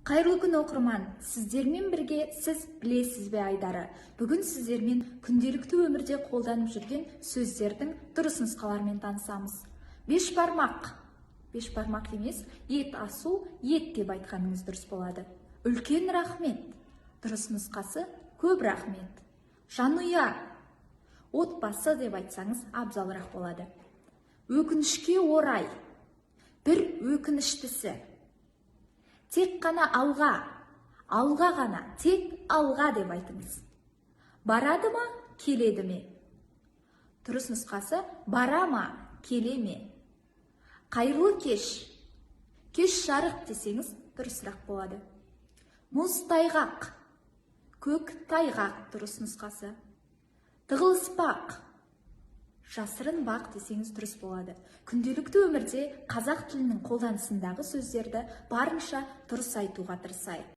Қайырлы күн оқырман, сіздермен бірге сіз білесіз бе Айдары. Бүгін сіздермен күнделікті өмірде қолданып жүрген сөздердің дұрыс нұсқаларымен танысамыз. Беш бармақ емес, ет асу, ет деп айтқаныңыз дұрыс болады. Үлкен рахмет. Дұрыс нұсқасы көп рахмет. Жанұя, отбасы деп айтсаңыз абзалырақ болады. Өкінішке орай, бір өкініштісі. Тек қана алға ғана, тек алға деп айтыңыз. Барады ма, келеді ме? Дұрыс нұсқасы бара ма, келе ме? Қайырлы кеш жарық десеңіз дұрысырақ болады. Мұз тайғақ, көк тайғақ дұрыс нұсқасы. Тығылыспақ, жасырын бақ десеңіз дұрыс болады. Күнделікті өмірде қазақ тілінің қолданысындағы сөздерді барынша дұрыс айтуға тырысайық.